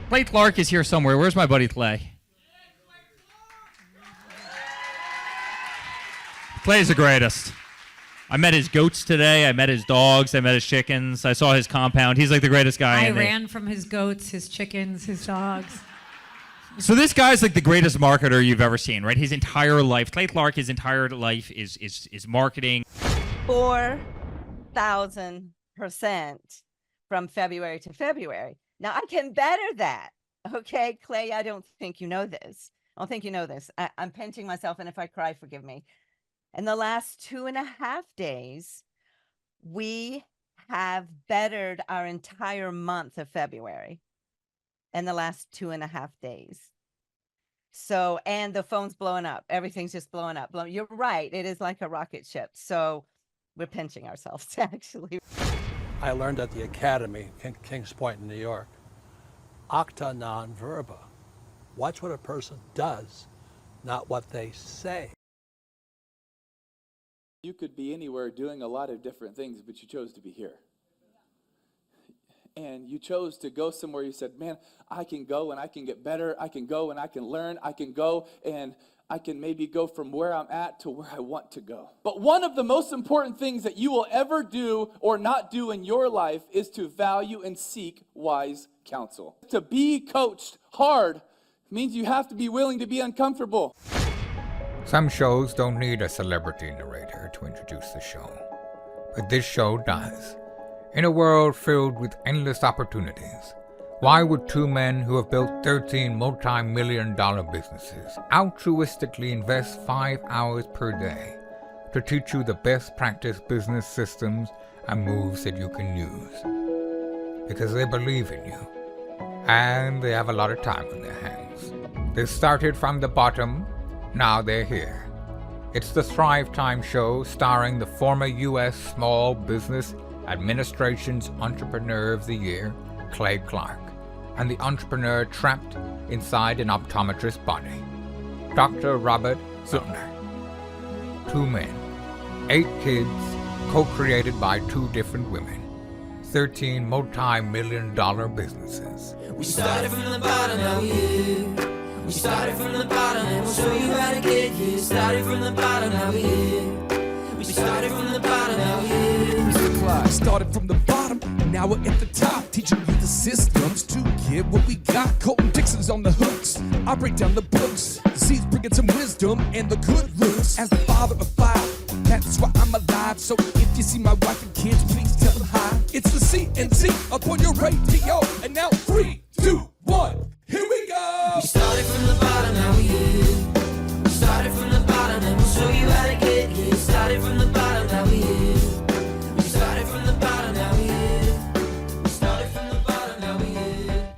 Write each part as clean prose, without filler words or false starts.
Clay Clark is here somewhere. Where's my buddy Clay? Clay's the greatest. I met his goats today. I met his dogs. I met his chickens. I saw his compound. He's like the greatest guy. I ran from his goats, his chickens, his dogs. So this guy's like the greatest marketer you've ever seen, right? His entire life, Clay Clark, his entire life is marketing. 4,000% from February to February. Now I can better that. Okay, Clay, I don't think you know this. I don't think you know this. I'm pinching myself, and if I cry, forgive me. In the last 2.5 days, we have bettered our entire month of February in the last 2.5 days. So, and the phone's blowing up. Everything's just blowing up. You're right. It is like a rocket ship. So we're pinching ourselves, actually. I learned at the Academy, Kings Point in New York, acta non verba. Watch what a person does, not what they say. You could be anywhere doing a lot of different things, but you chose to be here. And you chose to go somewhere. You said, man, I can go and I can get better. I can go and I can learn. I can go and I can maybe go from where I'm at to where I want to go. But one of the most important things that you will ever do or not do in your life is to value and seek wise counsel. To be coached hard means you have to be willing to be uncomfortable. Some shows don't need a celebrity narrator to introduce the show, but this show does. In a world filled with endless opportunities, why would two men who have built 13 multi-million-dollar businesses altruistically invest 5 hours per day to teach you the best practice business systems and moves that you can use? Because they believe in you, and they have a lot of time on their hands. They started from the bottom. Now they're here. It's the Thrivetime show starring the former U.S. Small Business Administration's Entrepreneur of the Year, Clay Clark, and the entrepreneur trapped inside an optometrist's body, Dr. Robert Zillner. 2 men, 8 kids, co-created by 2 different women, 13 multi-million-dollar businesses. We started from the bottom, now we're here. We started from the bottom and we'll show you how to get here. Started from the bottom, now we're here. We started from the bottom, now we're here. Mr. Clyde started from the bottom, and now we're at the top, teaching you the systems to get what we got. Colton Dixon's on the hooks, I break down the books. Z's bringing some wisdom and the good looks. As the father of 5, that's why I'm alive. So if you see my wife and kids, please tell them hi. It's the CNC up on your radio, and now 3, 2, 1. Here we go! We started from the bottom, now we're here. We started from the bottom and we'll show you how to get here. Started from the bottom, now we're here. We started from the bottom, now we're here. We started from the bottom, now we're here.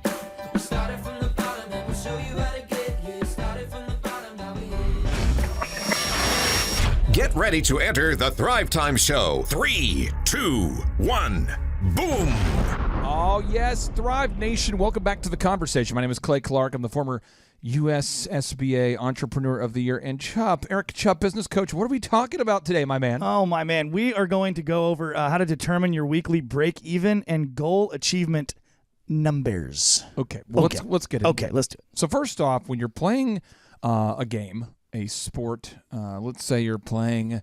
We started from the bottom and we'll show you how to get here. Started from the bottom, now we're here. Get ready to enter the Thrivetime Show. 3, 2, 1, boom! Oh, yes, Thrive Nation. Welcome back to the conversation. My name is Clay Clark. I'm the former USSBA Entrepreneur of the Year. And Eric Chubb, business coach. What are we talking about today, my man? Oh, my man. We are going to go over how to determine your weekly break-even and goal achievement numbers. Okay, well, let's get into it. Okay, let's do it. So first off, when you're playing a game, a sport, let's say you're playing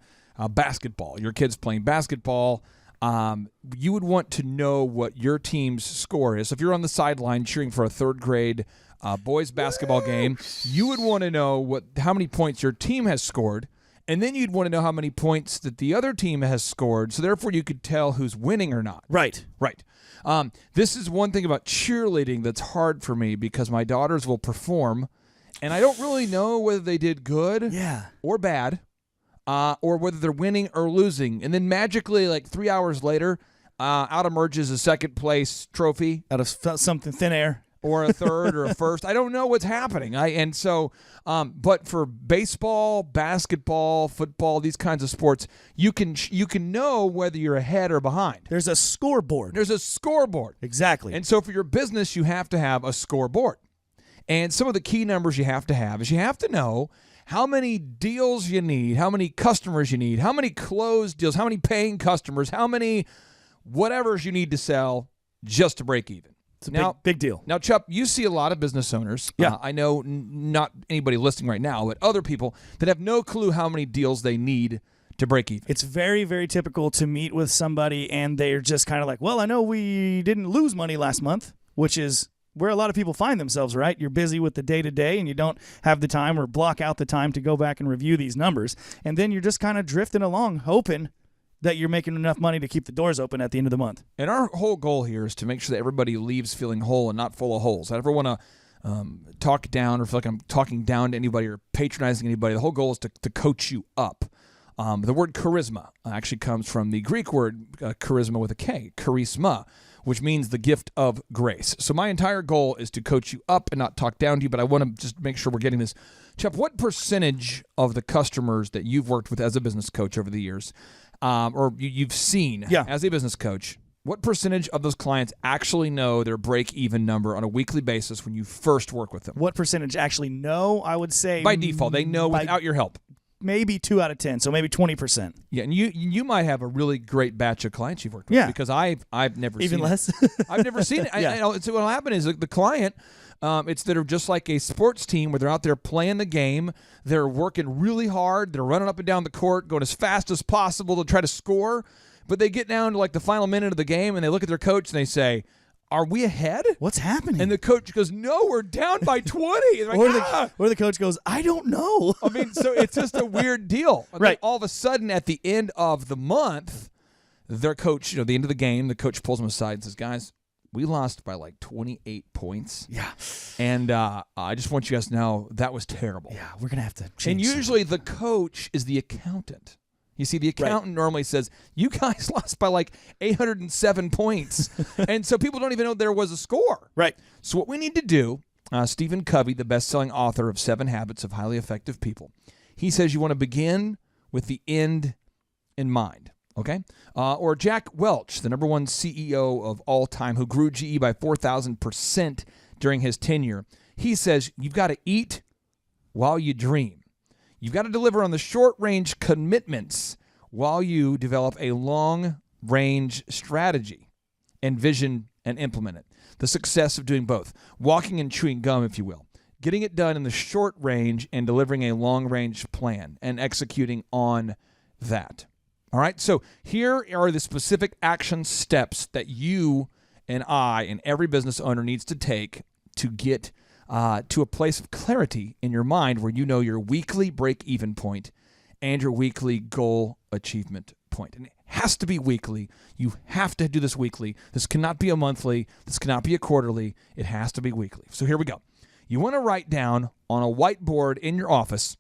basketball. Your kid's playing basketball. You would want to know what your team's score is. If you're on the sideline cheering for a third grade boys basketball game, you would want to know how many points your team has scored, and then you'd want to know how many points that the other team has scored, so therefore you could tell who's winning or not. Right. This is one thing about cheerleading that's hard for me because my daughters will perform, and I don't really know whether they did good or bad. Or whether they're winning or losing. And then magically, like 3 hours later, out emerges a second place trophy. Out of something thin air. Or a third or a first. I don't know what's happening. But for baseball, basketball, football, these kinds of sports, you can know whether you're ahead or behind. There's a scoreboard. Exactly. And so for your business, you have to have a scoreboard. And some of the key numbers you have to have is you have to know how many deals you need, how many customers you need, how many closed deals, how many paying customers, how many whatevers you need to sell just to break even. It's a big deal. Now, Chup, you see a lot of business owners. Yeah. I know not anybody listening right now, but other people that have no clue how many deals they need to break even. It's very, very typical to meet with somebody and they're just kind of like, well, I know we didn't lose money last month, which is where a lot of people find themselves, right? You're busy with the day-to-day and you don't have the time or block out the time to go back and review these numbers. And then you're just kind of drifting along hoping that you're making enough money to keep the doors open at the end of the month. And our whole goal here is to make sure that everybody leaves feeling whole and not full of holes. I never want to talk down or feel like I'm talking down to anybody or patronizing anybody. The whole goal is to coach you up. The word charisma actually comes from the Greek word charisma with a K, charisma, which means the gift of grace. So my entire goal is to coach you up and not talk down to you, but I want to just make sure we're getting this. Chuck, what percentage of the customers that you've worked with as a business coach over the years, or you've seen as a business coach, what percentage of those clients actually know their break-even number on a weekly basis when you first work with them? What percentage actually know? I would say by default, they know without your help. Maybe 2 out of 10, so maybe 20%. Yeah, and you might have a really great batch of clients you've worked with. Yeah, because I've never even seen less. I've never seen it. So what'll happen is the client, it's that are just like a sports team where they're out there playing the game. They're working really hard. They're running up and down the court, going as fast as possible to try to score. But they get down to like the final minute of the game and they look at their coach and they say, "Are we ahead? What's happening?" And the coach goes, "No, we're down by 20." Like, or the coach goes, "I don't know." I mean, so it's just a weird deal. And right. Then all of a sudden, at the end of the month, their coach, the end of the game, the coach pulls them aside and says, "Guys, we lost by like 28 points. Yeah. And I just want you guys to know that was terrible." Yeah, we're going to have to change. And usually the coach is the accountant. You see, the accountant normally says, "You guys lost by like 807 points." And so people don't even know there was a score. Right. So what we need to do, Stephen Covey, the best-selling author of 7 Habits of Highly Effective People, he says you want to begin with the end in mind. Okay? Or Jack Welch, the number 1 CEO of all time who grew GE by 4,000% during his tenure, he says you've got to eat while you dream. You've got to deliver on the short-range commitments while you develop a long-range strategy and vision and implement it. The success of doing both. Walking and chewing gum, if you will. Getting it done in the short range and delivering a long-range plan and executing on that. All right? So here are the specific action steps that you and I and every business owner needs to take to get to a place of clarity in your mind where you know your weekly break-even point and your weekly goal achievement point. And it has to be weekly. You have to do this weekly. This cannot be a monthly. This cannot be a quarterly. It has to be weekly. So here we go. You want to write down on a whiteboard in your office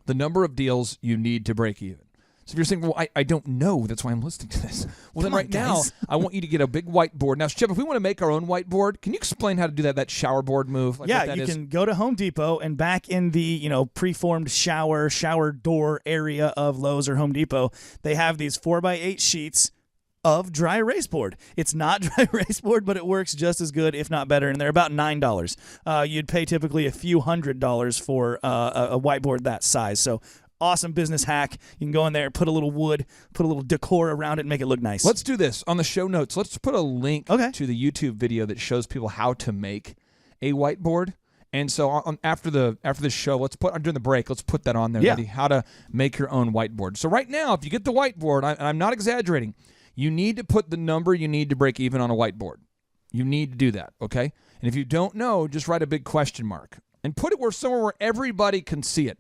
the number of deals you need to break even. So if you're saying, "Well, I don't know, that's why I'm listening to this." Well, then now, I want you to get a big whiteboard. Now, Chip, if we want to make our own whiteboard, can you explain how to do that shower board move? Like yeah, you can go to Home Depot and back in the preformed shower door area of Lowe's or Home Depot, they have these 4x8 sheets of dry erase board. It's not dry erase board, but it works just as good, if not better, and they're about $9. You'd pay typically a few $100s for a whiteboard that size. So awesome business hack. You can go in there, put a little wood, put a little decor around it, and make it look nice. Let's do this. On the show notes, let's put a link to the YouTube video that shows people how to make a whiteboard. And so after the show, during the break, let's put that on there, Eddie, how to make your own whiteboard. So right now, if you get the whiteboard, and I'm not exaggerating, you need to put the number you need to break even on a whiteboard. You need to do that, okay? And if you don't know, just write a big question mark and put it somewhere where everybody can see it.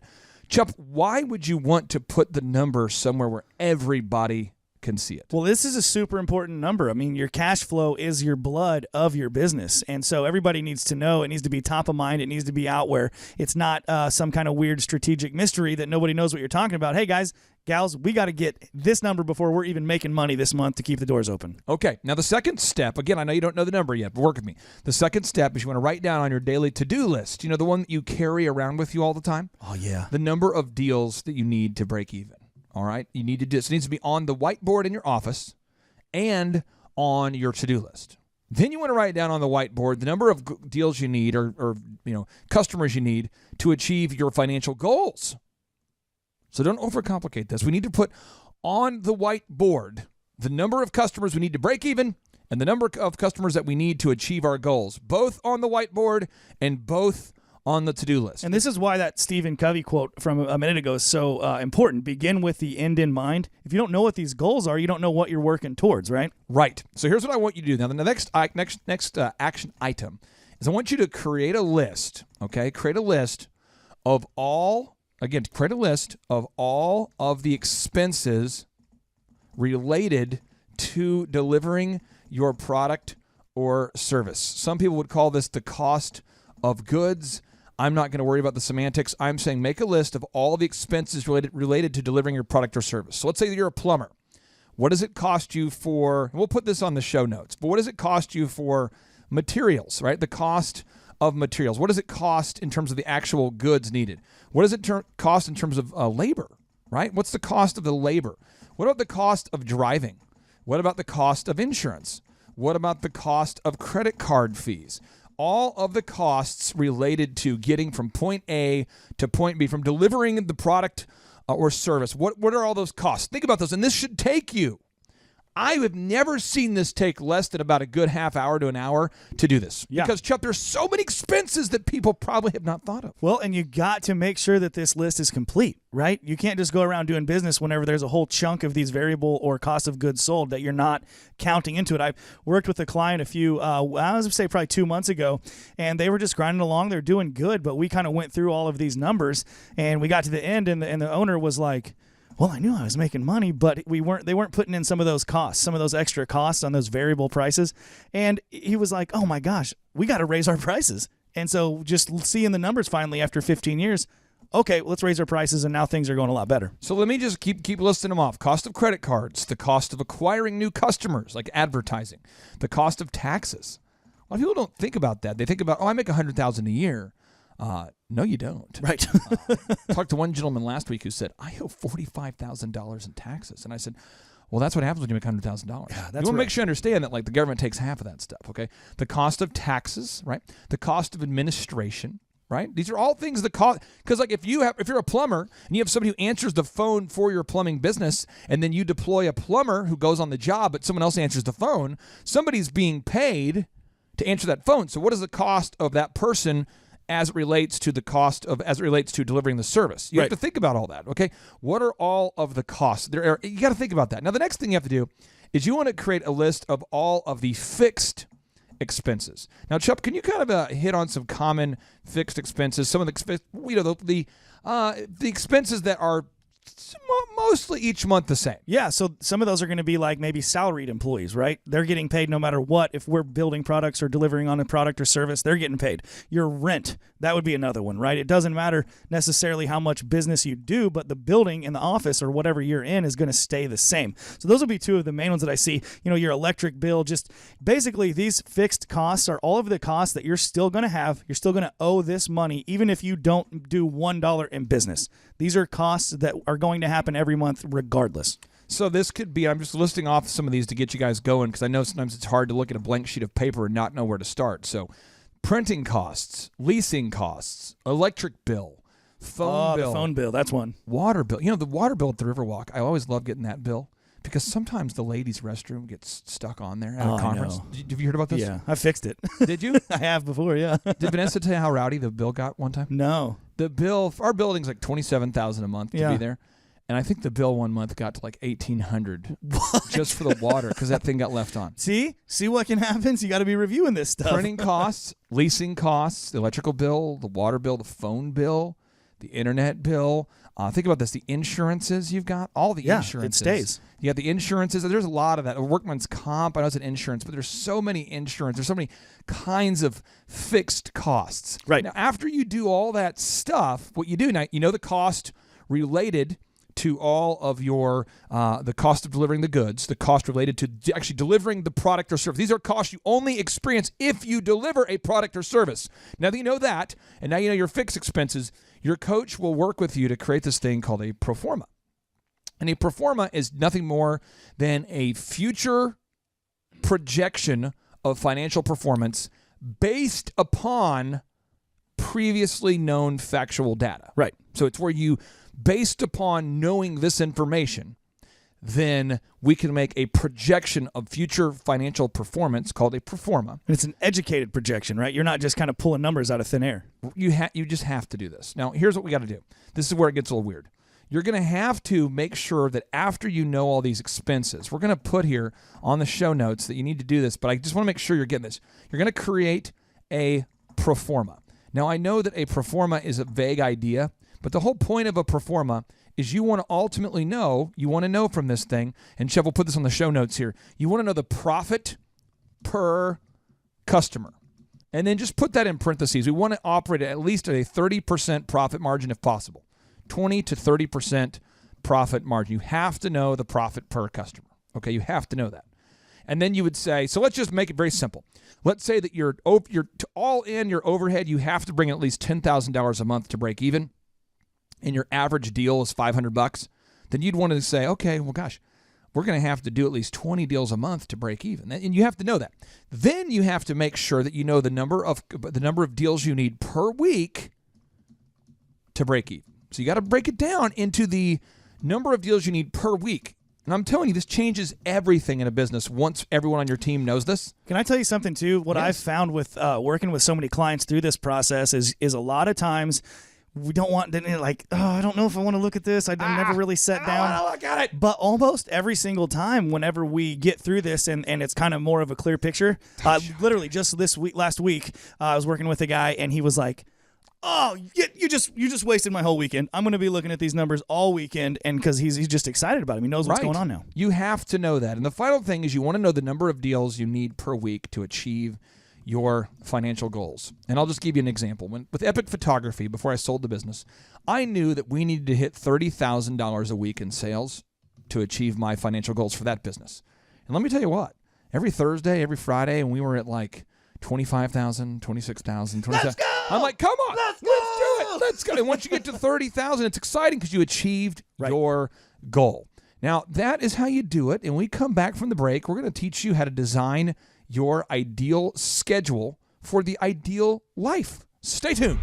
Chup, why would you want to put the number somewhere where everybody can see it? Well, this is a super important number. I mean, your cash flow is your blood of your business. And so everybody needs to know. It needs to be top of mind. It needs to be out where it's not some kind of weird strategic mystery that nobody knows what you're talking about. Hey, guys, gals, we got to get this number before we're even making money this month to keep the doors open. Okay. Now, the second step, again, I know you don't know the number yet, but work with me. The second step is you want to write down on your daily to-do list, the one that you carry around with you all the time? Oh, yeah. The number of deals that you need to break even. All right? You need to do this. It needs to be on the whiteboard in your office and on your to-do list. Then you want to write down on the whiteboard the number of deals you need or customers you need to achieve your financial goals. So don't overcomplicate this. We need to put on the whiteboard the number of customers we need to break even and the number of customers that we need to achieve our goals, both on the whiteboard and both on the to-do list. And this is why that Stephen Covey quote from a minute ago is so important. Begin with the end in mind. If you don't know what these goals are, you don't know what you're working towards, right? Right. So here's what I want you to do. Now, the next action item is I want you to create a list, okay? Create a list of all of the expenses related to delivering your product or service. Some people would call this the cost of goods. I'm not going to worry about the semantics. I'm saying make a list of all the expenses related to delivering your product or service. So let's say you're a plumber. What does it cost you for, we'll put this on the show notes, but what does it cost you for materials, right? The cost of materials. What does it cost in terms of the actual goods needed? What does it cost in terms of labor, right? What's the cost of the labor? What about the cost of driving? What about the cost of insurance? What about the cost of credit card fees? All of the costs related to getting from point A to point B, from delivering the product or service. What are all those costs? Think about those. And this should take you, I have never seen this take less than about a good half hour to an hour to do this. Yeah. Because, Chuck, there's so many expenses that people probably have not thought of. Well, and you got to make sure that this list is complete, right? You can't just go around doing business whenever there's a whole chunk of these variable or cost of goods sold that you're not counting into it. I worked with a client I was going to say probably 2 months ago, and they were just grinding along. They're doing good, but we kind of went through all of these numbers, and we got to the end, and the owner was like, well, I knew I was making money, but they weren't putting in some of those costs, some of those extra costs on those variable prices. And he was like, oh my gosh, we got to raise our prices. And so just seeing the numbers finally after 15 years, okay, let's raise our prices, and now things are going a lot better. So let me just keep listing them off. Cost of credit cards, the cost of acquiring new customers, like advertising, the cost of taxes. A lot of people don't think about that. They think about, I make $100,000 a year. No, you don't. Right. Talked to one gentleman last week who said, I owe $45,000 in taxes. And I said, well, that's what happens when you make $100,000. Yeah, that's you want to make sure you understand that, like, the government takes half of that stuff, okay? The cost of taxes, right? The cost of administration, right? These are all things that cost, because, like, if you're a plumber and you have somebody who answers the phone for your plumbing business, and then you deploy a plumber who goes on the job, but someone else answers the phone, somebody's being paid to answer that phone. So what is the cost of that person as it relates to delivering the service? You have to think about all that, okay? What are all of the costs? You got to think about that. Now, the next thing you have to do is you want to create a list of all of the fixed expenses. Now, Chuck, can you kind of hit on some common fixed expenses? Some of the expenses that are mostly each month the same. Yeah, so some of those are going to be like maybe salaried employees, right? They're getting paid no matter what. If we're building products or delivering on a product or service, they're getting paid. Your rent, that would be another one, right? It doesn't matter necessarily how much business you do, but the building in the office or whatever you're in is going to stay the same. So those will be two of the main ones that I see. You know, your electric bill, just basically these fixed costs are all of the costs that you're still going to have. You're still going to owe this money even if you don't do $1 in business. These are costs that are going to happen every month regardless. So this could be, I'm just listing off some of these to get you guys going because I know sometimes it's hard to look at a blank sheet of paper and not know where to start. So printing costs, leasing costs, electric bill, phone bill. The phone bill, that's one. Water bill. You know, the water bill at the Riverwalk, I always love getting that bill because sometimes the ladies' restroom gets stuck on there at a conference. Have you heard about this? Yeah, I fixed it. Did you? I have before, yeah. Did Vanessa tell you how rowdy the bill got one time? No. The bill, our building's like $27,000 a month to be there. And I think the bill one month got to like $1,800 just for the water because that thing got left on. See what can happen? So you got to be reviewing this stuff. Printing costs, leasing costs, the electrical bill, the water bill, the phone bill, the internet bill. Think about this: the insurances you've got, all the insurances. It stays. You got the insurances. There's a lot of that. Workman's comp. I know it's an insurance, but there's so many insurance. There's so many kinds of fixed costs. Right now, after you do all that stuff, what you do now, you know the cost related to all of your the cost of delivering the goods, the cost related to actually delivering the product or service. These are costs you only experience if you deliver a product or service. Now that you know that, and now you know your fixed expenses, your coach will work with you to create this thing called a pro forma. And a pro forma is nothing more than a future projection of financial performance based upon previously known factual data. Right. So it's where you, based upon knowing this information, then we can make a projection of future financial performance called a pro forma. And it's an educated projection, right? You're not just kind of pulling numbers out of thin air. You just have to do this. Now, here's what we got to do. This is where it gets a little weird. You're going to have to make sure that after you know all these expenses, we're going to put here on the show notes that you need to do this, but I just want to make sure you're getting this. You're going to create a pro forma. Now, I know that a pro forma is a vague idea, but the whole point of a pro forma is you want to ultimately know, you want to know from this thing, and Chev will put this on the show notes here, you want to know the profit per customer. And then just put that in parentheses. We want to operate at least at a 30% profit margin if possible. 20 to 30% profit margin. You have to know the profit per customer. Okay, you have to know that. And then you would say, so let's just make it very simple. Let's say that you're all in your overhead, you have to bring in at least $10,000 a month to break even, and your average deal is $500. Then you'd want to say, okay, well, gosh, we're going to have to do at least 20 deals a month to break even. And you have to know that. Then you have to make sure that you know the number of deals you need per week to break even. So you got to break it down into the number of deals you need per week. And I'm telling you, this changes everything in a business once everyone on your team knows this. Can I tell you something, too? What I've found with working with so many clients through this process is a lot of times we don't want to, like, oh, I don't know if I want to look at this. I never really sat down. I want to look at it. But almost every single time, whenever we get through this and it's kind of more of a clear picture, literally just last week, I was working with a guy and he was like, oh, you just wasted my whole weekend. I'm going to be looking at these numbers all weekend, and because he's just excited about them. He knows what's going on now. You have to know that. And the final thing is you want to know the number of deals you need per week to achieve your financial goals. And I'll just give you an example. With Epic Photography, before I sold the business, I knew that we needed to hit $30,000 a week in sales to achieve my financial goals for that business. And let me tell you what, every Thursday, every Friday, and we were at like 25,000, 26,000, 27,000. I'm like, come on, let's do it. Let's go. And once you get to 30,000, it's exciting because you achieved your goal. Now, that is how you do it. And when we come back from the break, we're going to teach you how to design your ideal schedule for the ideal life. Stay tuned.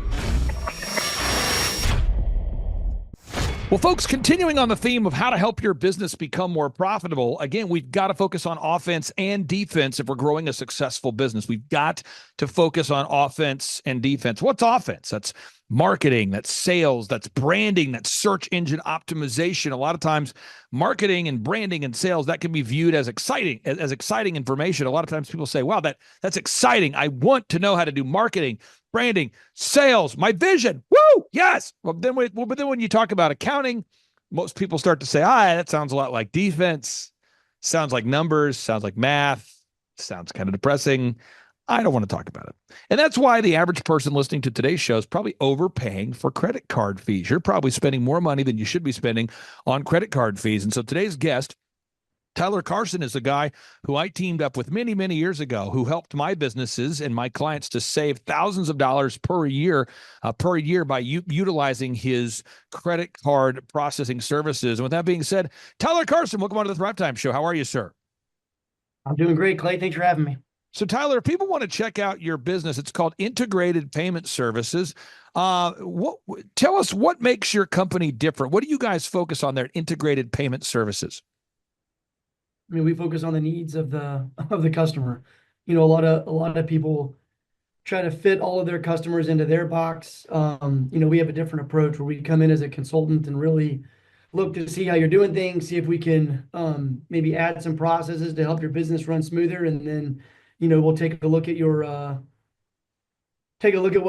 Well, folks, continuing on the theme of how to help your business become more profitable, again, we've got to focus on offense and defense if we're growing a successful business. We've got to focus on offense and defense. What's offense? That's marketing, that's sales, that's branding, that's search engine optimization. A lot of times, marketing and branding and sales, that can be viewed as exciting information. A lot of times people say, wow, that's exciting. I want to know how to do marketing, branding, sales, my vision. Woo! Yes. But then when you talk about accounting, most people start to say, that sounds a lot like defense, sounds like numbers, sounds like math, sounds kind of depressing. I don't want to talk about it. And that's why the average person listening to today's show is probably overpaying for credit card fees. You're probably spending more money than you should be spending on credit card fees. And so today's guest, Tyler Carson, is a guy who I teamed up with many, many years ago, who helped my businesses and my clients to save thousands of dollars per year by utilizing his credit card processing services. And with that being said, Tyler Carson, welcome on to the Thrivetime Show. How are you, sir? I'm doing great, Clay. Thanks for having me. So, Tyler, if people want to check out your business, it's called Integrated Payment Services. Tell us what makes your company different. What do you guys focus on there, Integrated Payment Services? I mean, we focus on the needs of the customer. You know, a lot of people try to fit all of their customers into their box. You know, we have a different approach where we come in as a consultant and really look to see how you're doing things, see if we can maybe add some processes to help your business run smoother, and then, you know, we'll take a look at what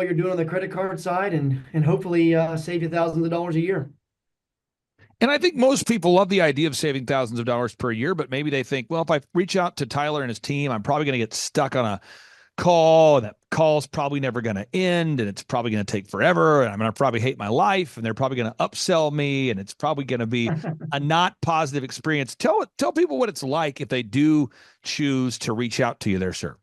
you're doing on the credit card side and hopefully save you thousands of dollars a year. And I think most people love the idea of saving thousands of dollars per year, but maybe they think, well, if I reach out to Tyler and his team, I'm probably going to get stuck on a call, and that call's probably never going to end, and it's probably going to take forever, and I'm going to probably hate my life, and they're probably going to upsell me, and it's probably going to be a not positive experience. Tell people what it's like if they do choose to reach out to you there, sir.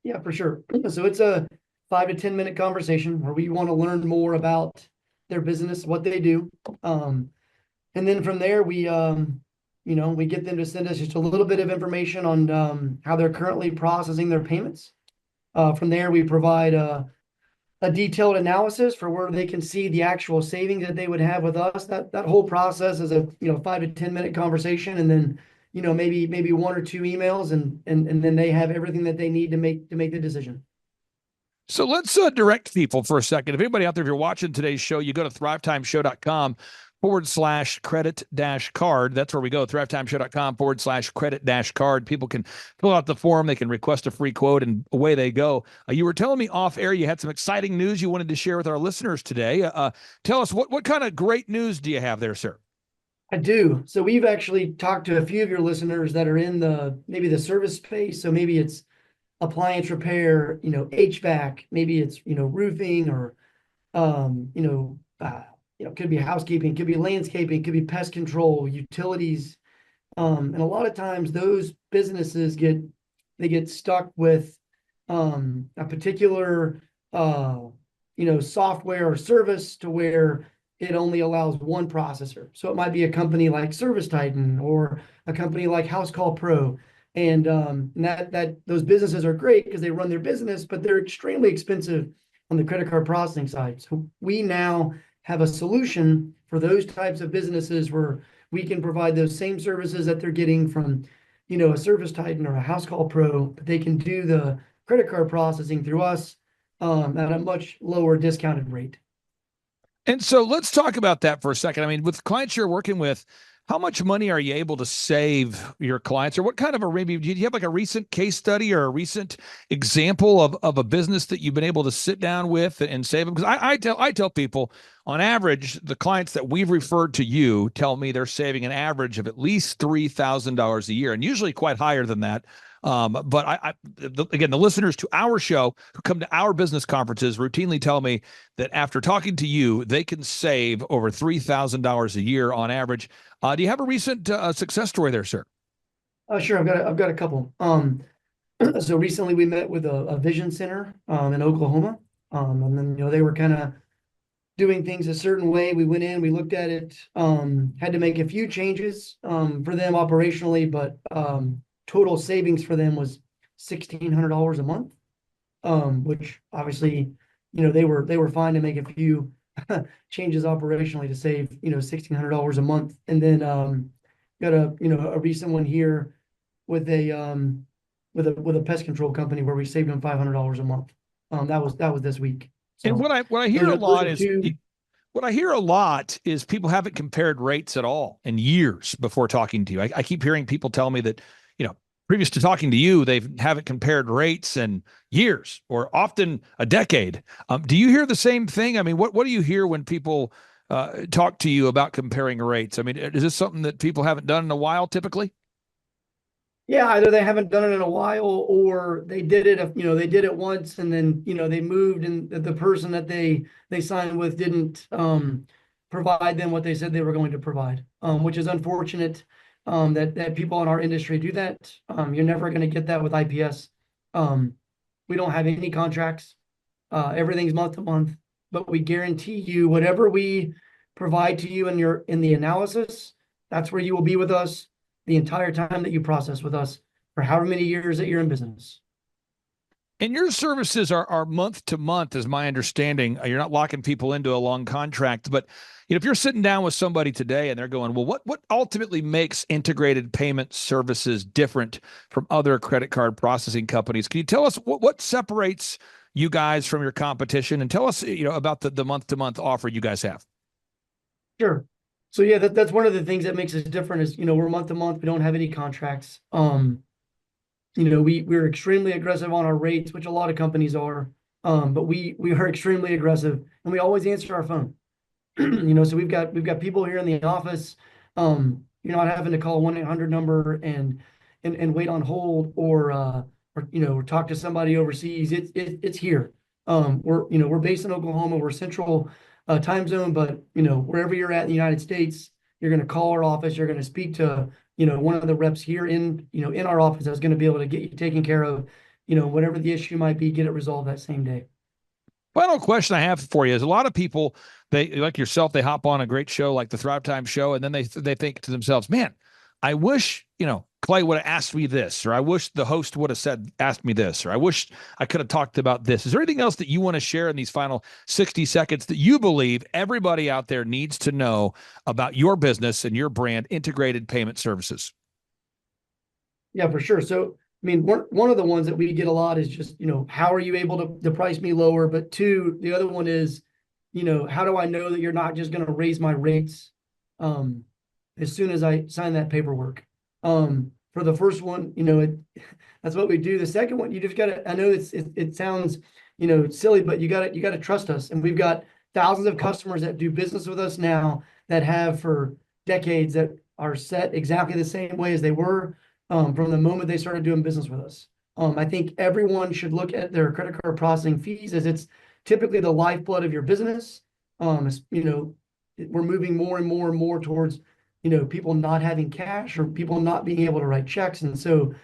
Yeah, for sure. So it's a 5 to 10 minute conversation where we want to learn more about their business, what they do. And then from there, we get them to send us just a little bit of information on how they're currently processing their payments. From there, we provide a detailed analysis for where they can see the actual savings that they would have with us. That whole process is a 5 to 10 minute conversation, and then maybe one or two emails, and then they have everything that they need to make the decision. So let's direct people for a second. If anybody out there, if you're watching today's show, you go to thrivetimeshow.com/credit-card. That's where we go, thrivetimeshow.com/credit-card. People can fill out the form. They can request a free quote, and away they go. You were telling me off air you had some exciting news you wanted to share with our listeners today. Tell us, what kind of great news do you have there, sir? I do. So we've actually talked to a few of your listeners that are in maybe the service space. So maybe it's appliance repair, HVAC, maybe it's, roofing, or, could be housekeeping, could be landscaping, could be pest control, utilities. And a lot of times those businesses get stuck with, a particular, software or service to where it only allows one processor. So it might be a company like ServiceTitan or a company like House Call Pro. And that those businesses are great because they run their business, but they're extremely expensive on the credit card processing side. So we now have a solution for those types of businesses where we can provide those same services that they're getting from, a ServiceTitan or a House Call Pro, but they can do the credit card processing through us at a much lower discounted rate. And so let's talk about that for a second. I mean, with clients you're working with, how much money are you able to save your clients, or what kind of maybe do you have like a recent case study or a recent example of a business that you've been able to sit down with and save them? Because I tell people, on average, the clients that we've referred to you tell me they're saving an average of at least $3,000 a year, and usually quite higher than that. But again, the listeners to our show who come to our business conferences routinely tell me that after talking to you, they can save over $3,000 a year on average. Do you have a recent success story there, sir? Sure. I've got a couple. So recently we met with a vision center in Oklahoma. And then, they were kind of doing things a certain way. We went in, we looked at it, had to make a few changes for them operationally, but total savings for them was $1,600 a month, which obviously, they were fine to make a few changes operationally to save, $1,600 a month. And then got a recent one here with a pest control company where we saved them $500 a month. That was this week. So, and what I hear a lot is what I hear a lot is people haven't compared rates at all in years before talking to you. I keep hearing people tell me that, previous to talking to you, they haven't compared rates in years or often a decade. Do you hear the same thing? I mean, what do you hear when people talk to you about comparing rates? I mean, is this something that people haven't done in a while typically? Yeah, either they haven't done it in a while, or they did it, they did it once and then, they moved, and the person that they signed with didn't provide them what they said they were going to provide, which is unfortunate. That people in our industry do that. You're never going to get that with IPS. We don't have any contracts. Everything's month to month, but we guarantee you whatever we provide to you in the analysis, that's where you will be with us the entire time that you process with us for however many years that you're in business. And your services are month to month, is my understanding. You're not locking people into a long contract, but if you're sitting down with somebody today and they're going, well, what ultimately makes integrated payment services different from other credit card processing companies? Can you tell us what separates you guys from your competition, and tell us, about the month to month offer you guys have? Sure. So yeah, that's one of the things that makes us different is, we're month to month. We don't have any contracts. We're extremely aggressive on our rates, which a lot of companies are, but we are extremely aggressive, and we always answer our phone. So we've got people here in the office. You're not having to call a 1-800 number and wait on hold or talk to somebody overseas. It's here. We're based in Oklahoma. We're central time zone, but wherever you're at in the United States, you're going to call our office. You're going to speak to one of the reps here in our office that's going to be able to get you taken care of, whatever the issue might be, get it resolved that same day. Final question I have for you is, a lot of people, they like yourself, they hop on a great show like the Thrivetime show, and then they think to themselves, man, I wish, Clay would have asked me this, or I wish the host would have asked me this, or I wish I could have talked about this. Is there anything else that you want to share in these final 60 seconds that you believe everybody out there needs to know about your business and your brand, Integrated Payment Services? Yeah, for sure. So, I mean, one of the ones that we get a lot is just, how are you able to price me lower? But two, the other one is, how do I know that you're not just going to raise my rates as soon as I sign that paperwork? For the first one, that's what we do. The second one, you just got to, I know it sounds, silly, but you got to trust us. And we've got thousands of customers that do business with us now that have for decades, that are set exactly the same way as they were from the moment they started doing business with us. I think everyone should look at their credit card processing fees, as it's typically the lifeblood of your business. We're moving more and more and more towards, people not having cash or people not being able to write checks. And so,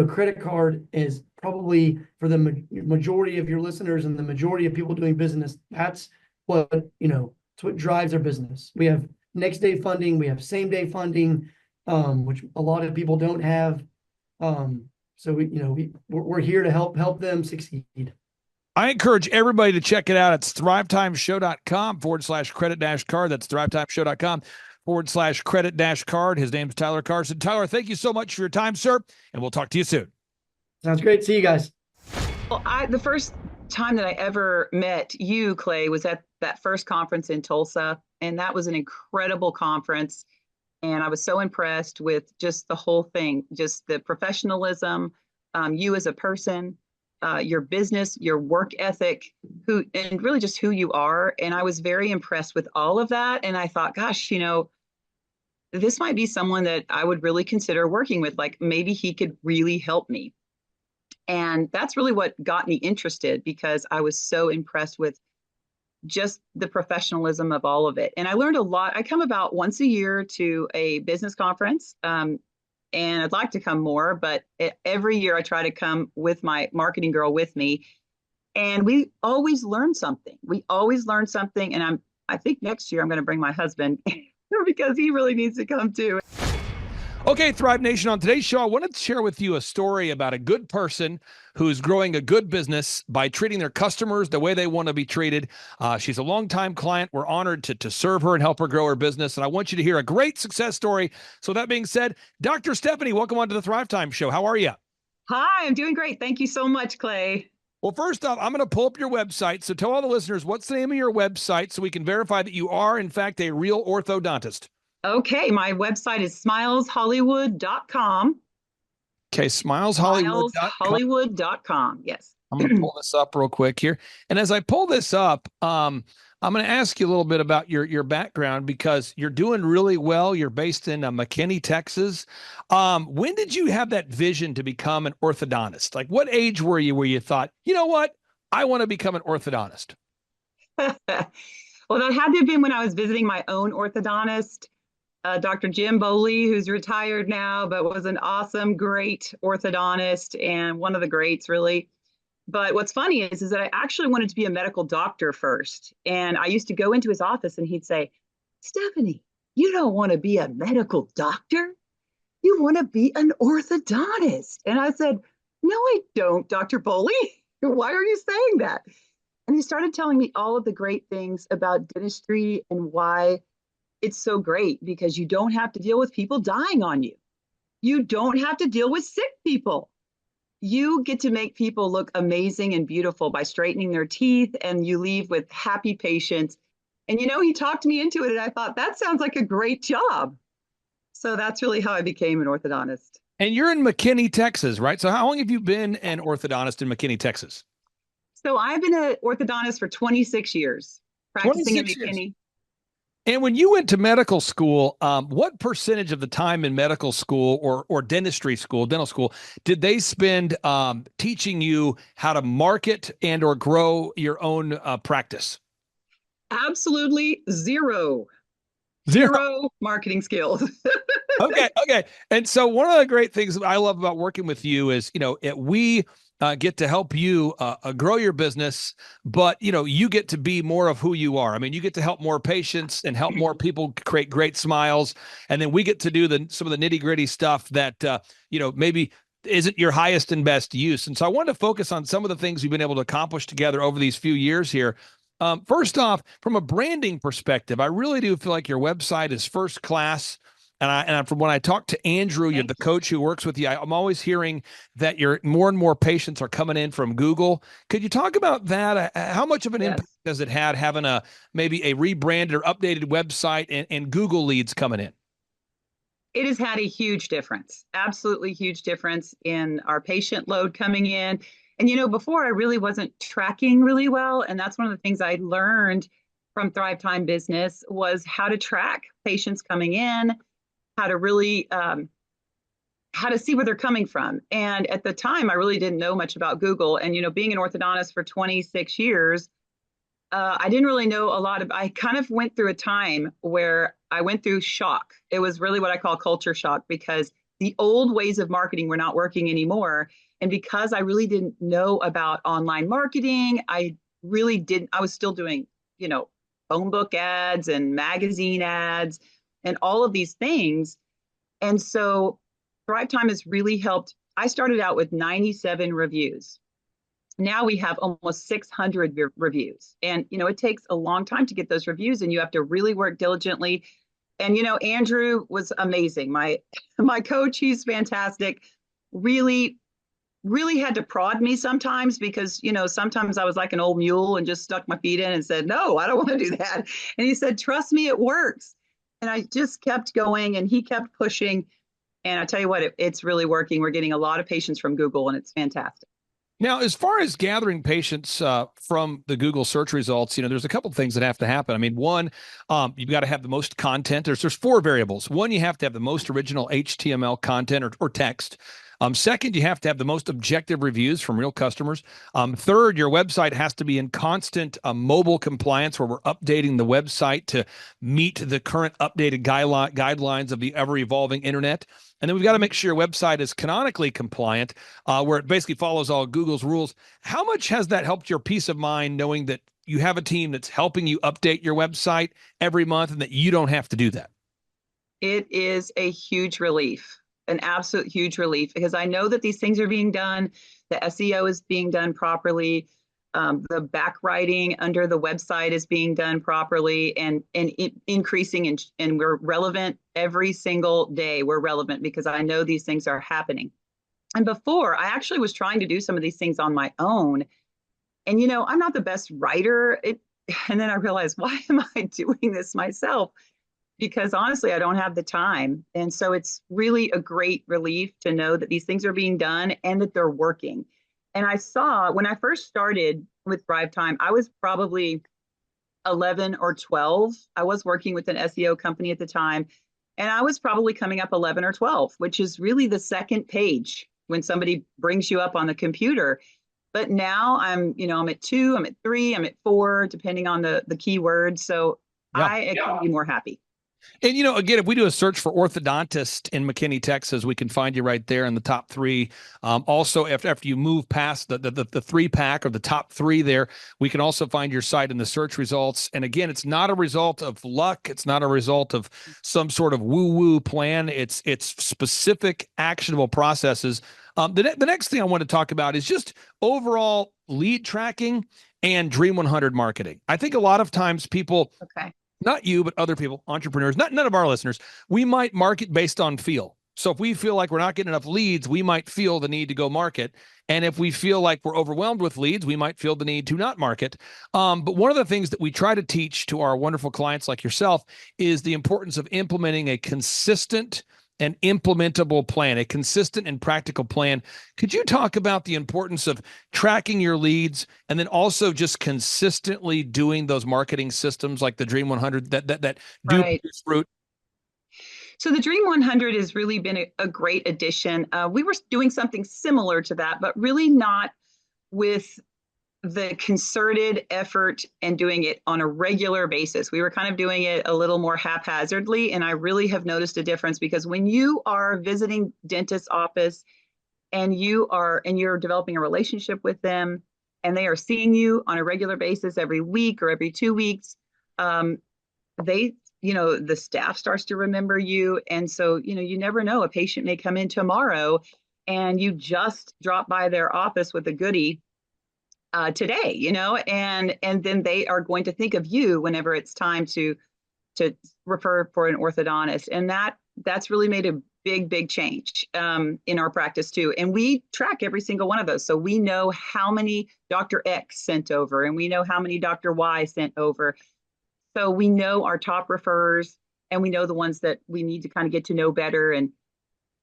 credit card is probably, for the majority of your listeners and the majority of people doing business, that's what, it's what drives their business. We have next day funding, we have same day funding, which a lot of people don't have. So we're here to help them succeed. I encourage everybody to check it out. It's thrivetimeshow.com/credit-card. That's thrivetimeshow.com/credit-card. His name's Tyler Carson. Tyler, thank you so much for your time, sir, and we'll talk to you soon. Sounds great. See you guys. Well, the first time that I ever met you, Clay, was at that first conference in Tulsa, and that was an incredible conference. And I was so impressed with just the whole thing, just the professionalism, you as a person, your business, your work ethic, and really just who you are. And I was very impressed with all of that. And I thought, gosh, this might be someone that I would really consider working with. Like, maybe he could really help me. And that's really what got me interested, because I was so impressed with just the professionalism of all of it. And I learned a lot. I come about once a year to a business conference, and I'd like to come more, but every year I try to come with my marketing girl with me, and we always learn something. And I think next year I'm going to bring my husband because he really needs to come too. Okay, Thrive Nation, on today's show, I wanted to share with you a story about a good person who's growing a good business by treating their customers the way they want to be treated. She's a longtime client. We're honored to serve her and help her grow her business, and I want you to hear a great success story. So that being said, Dr. Stephanie, welcome onto the Thrivetime Show. How are you? Hi, I'm doing great. Thank you so much, Clay. Well, first off, I'm going to pull up your website. So tell all the listeners, what's the name of your website so we can verify that you are, in fact, a real orthodontist? Okay, my website is smileshollywood.com. Okay, smileshollywood.com. Smileshollywood.com, yes. I'm going to pull this up real quick here. And as I pull this up, I'm going to ask you a little bit about your background, because you're doing really well. You're based in McKinney, Texas. When did you have that vision to become an orthodontist? Like, what age were you where you thought, you know what, I want to become an orthodontist? Well, that had to have been when I was visiting my own orthodontist. Dr. Jim Bowley, who's retired now, but was an awesome, great orthodontist, and one of the greats, really. But what's funny is that I actually wanted to be a medical doctor first. And I used to go into his office and he'd say, Stephanie, you don't want to be a medical doctor. You want to be an orthodontist. And I said, no, I don't, Dr. Bowley. Why are you saying that? And he started telling me all of the great things about dentistry and why it's so great, because you don't have to deal with people dying on you. You don't have to deal with sick people. You get to make people look amazing and beautiful by straightening their teeth, and you leave with happy patients. And, he talked me into it, and I thought, that sounds like a great job. So that's really how I became an orthodontist. And you're in McKinney, Texas, right? So how long have you been an orthodontist in McKinney, Texas? So I've been an orthodontist for 26 years, practicing in McKinney. Years. And when you went to medical school, what percentage of the time in medical school or dentistry school, dental school, did they spend teaching you how to market and or grow your own practice? Absolutely zero marketing skills. Okay. And so one of the great things that I love about working with you is, we get to help you grow your business, but you get to be more of who you are. I mean, you get to help more patients and help more people create great smiles, and then we get to do some of the nitty gritty stuff that maybe isn't your highest and best use. And so I wanted to focus on some of the things we've been able to accomplish together over these few years here. First off, from a branding perspective, I really do feel like your website is first class. And from when I talk to Andrew, you're the coach who works with you, I'm always hearing that more and more patients are coming in from Google. Could you talk about that? How much of an impact does it have having maybe a rebranded or updated website and Google leads coming in? It has had a huge difference, absolutely huge difference in our patient load coming in. And, before I really wasn't tracking really well. And that's one of the things I learned from Thrivetime Business was how to track patients coming in, how to really, how to see where they're coming from. And at the time, I really didn't know much about Google. And, being an orthodontist for 26 years, I didn't really know a lot I kind of went through a time where I went through shock. It was really what I call culture shock, because the old ways of marketing were not working anymore. And because I really didn't know about online marketing, I was still doing, phone book ads and magazine ads and all of these things. And so Thrivetime has really helped. I started out with 97 reviews. Now we have almost 600 reviews. And, it takes a long time to get those reviews, and you have to really work diligently. And, Andrew was amazing. My coach, he's fantastic. Really, really had to prod me sometimes because, sometimes I was like an old mule and just stuck my feet in and said, no, I don't want to do that. And he said, trust me, it works. And I just kept going, and he kept pushing. And I tell you what, it's really working. We're getting a lot of patients from Google, and it's fantastic. Now, as far as gathering patients from the Google search results, there's a couple of things that have to happen. I mean, one, you've got to have the most content. There's 4 variables. One, you have to have the most original HTML content or text. Second, you have to have the most objective reviews from real customers. Third, your website has to be in constant mobile compliance, where we're updating the website to meet the current updated guidelines of the ever-evolving internet. And then we've got to make sure your website is canonically compliant, where it basically follows all Google's rules. How much has that helped your peace of mind, knowing that you have a team that's helping you update your website every month and that you don't have to do that? It is a huge relief, an absolute huge relief, because I know that these things are being done. The SEO is being done properly. The backwriting under the website is being done properly and increasing, and we're relevant every single day. We're relevant because I know these things are happening. And before, I actually was trying to do some of these things on my own. And, I'm not the best writer. And then I realized, why am I doing this myself? Because honestly, I don't have the time. And so it's really a great relief to know that these things are being done and that they're working. And I saw when I first started with Thrivetime, I was probably 11 or 12. I was working with an SEO company at the time, and I was probably coming up 11 or 12, which is really the second page when somebody brings you up on the computer. But now I'm at 2, I'm at 3, I'm at 4, depending on the keywords. So I couldn't be more happy. And, again, if we do a search for orthodontist in McKinney, Texas, we can find you right there in the top 3. Also, after you move past the 3-pack or the top 3 there, we can also find your site in the search results. And again, it's not a result of luck. It's not a result of some sort of woo-woo plan. It's specific, actionable processes. The next thing I want to talk about is just overall lead tracking and Dream 100 marketing. I think a lot of times people... Okay. Not you, but other people, entrepreneurs, none of our listeners, we might market based on feel. So if we feel like we're not getting enough leads, we might feel the need to go market. And if we feel like we're overwhelmed with leads, we might feel the need to not market. But one of the things that we try to teach to our wonderful clients like yourself is the importance of implementing a consistent and implementable plan, a consistent and practical plan. Could you talk about the importance of tracking your leads and then also just consistently doing those marketing systems like the Dream 100 that do produce fruit? So the Dream 100 has really been a great addition. We were doing something similar to that, but really not with the concerted effort and doing it on a regular basis. We were kind of doing it a little more haphazardly. And I really have noticed a difference, because when you are visiting dentist's office and you're developing a relationship with them, and they are seeing you on a regular basis every week or every 2 weeks, they, the staff starts to remember you. And so, you never know, a patient may come in tomorrow and you just drop by their office with a goodie today, and then they are going to think of you whenever it's time to refer for an orthodontist. And that's really made a big change in our practice too. And we track every single one of those. So we know how many Dr. X sent over, and we know how many Dr. Y sent over. So we know our top referrers, and we know the ones that we need to kind of get to know better and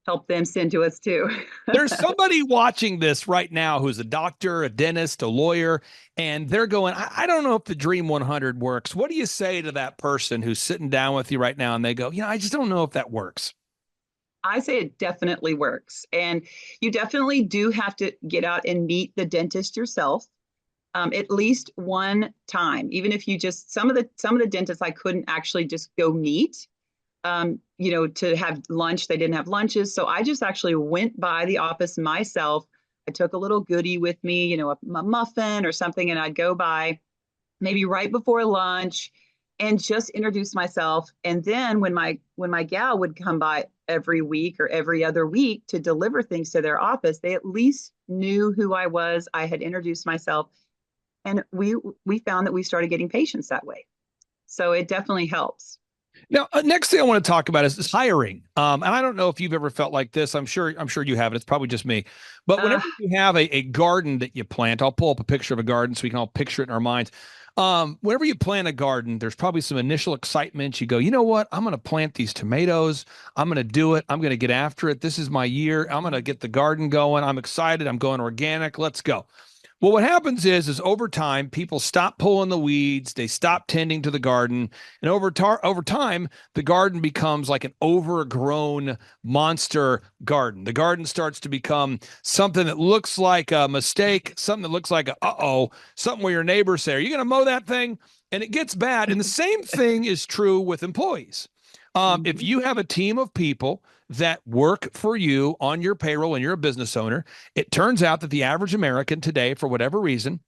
help them send to us too. There's somebody watching this right now who's a doctor, a dentist, a lawyer, and they're going, I don't know if the Dream 100 works. What do you say to that person who's sitting down with you right now and they go, I just don't know if that works? I say it definitely works. And you definitely do have to get out and meet the dentist yourself. At least one time, even if you just, some of the dentists I couldn't actually just go meet, to have lunch. They didn't have lunches. So I just actually went by the office myself. I took a little goodie with me, a muffin or something, and I'd go by maybe right before lunch and just introduce myself. And then when my gal would come by every week or every other week to deliver things to their office, they at least knew who I was. I had introduced myself, and we found that we started getting patients that way. So it definitely helps. Now, next thing I want to talk about is hiring. And I don't know if you've ever felt like this. I'm sure you haven't. It's probably just me. But whenever you have a garden that you plant, I'll pull up a picture of a garden so we can all picture it in our minds. Whenever you plant a garden, there's probably some initial excitement. You go, you know what? I'm going to plant these tomatoes. I'm going to do it. I'm going to get after it. This is my year. I'm going to get the garden going. I'm excited. I'm going organic. Let's go. Well, what happens is over time, people stop pulling the weeds. They stop tending to the garden. And over time, the garden becomes like an overgrown monster garden. The garden starts to become something that looks like a mistake, something that looks like something where your neighbors say, are you going to mow that thing? And it gets bad. And the same thing is true with employees. If you have a team of people that work for you on your payroll and you're a business owner, it turns out that the average American today, for whatever reason,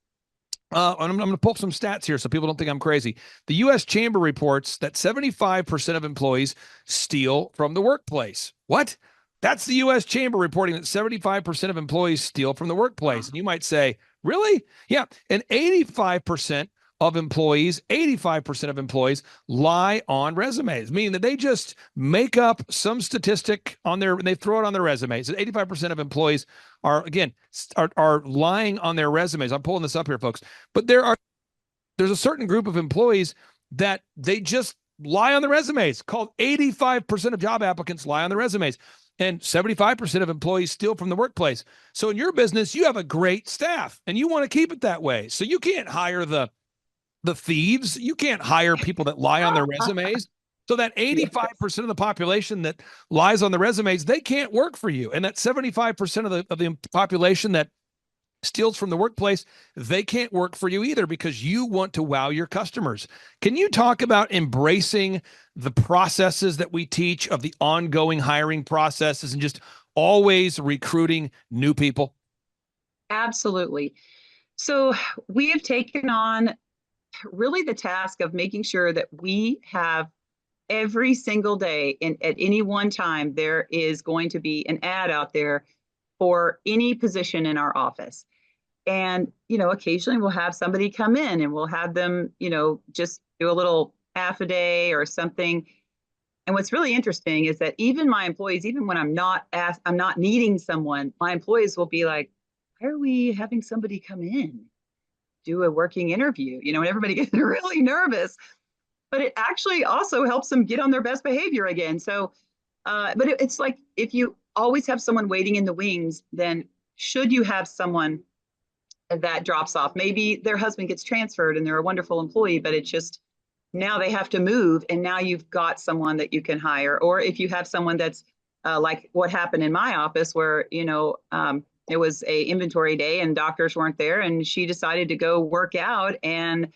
and I'm going to pull up some stats here so people don't think I'm crazy. The U.S. Chamber reports that 75% of employees steal from the workplace. What? That's the U.S. Chamber reporting that 75% of employees steal from the workplace. And you might say, really? Yeah. And 85% of employees lie on resumes, meaning that they just make up some statistic and they throw it on their resumes. And 85% of employees are lying on their resumes. I'm pulling this up here, folks. But there's a certain group of employees that they just lie on the resumes, called 85% of job applicants lie on the resumes. And 75% of employees steal from the workplace. So in your business, you have a great staff and you want to keep it that way. So you can't hire the thieves. You can't hire people that lie on their resumes. So that 85% of the population that lies on the resumes, they can't work for you. And that 75% of the population that steals from the workplace, they can't work for you either because you want to wow your customers. Can you talk about embracing the processes that we teach of the ongoing hiring processes and just always recruiting new people? Absolutely. So we have taken on really the task of making sure that we have every single day and at any one time, there is going to be an ad out there for any position in our office. And, occasionally we'll have somebody come in and we'll have them, just do a little half a day or something. And what's really interesting is that even my employees, even when I'm not needing someone, my employees will be like, why are we having somebody come in? Do a working interview, and everybody gets really nervous, but it actually also helps them get on their best behavior again. So, but it's like, if you always have someone waiting in the wings, then should you have someone that drops off, maybe their husband gets transferred and they're a wonderful employee, but it's just, now they have to move and now you've got someone that you can hire. Or if you have someone that's like what happened in my office where, it was a inventory day and doctors weren't there and she decided to go work out and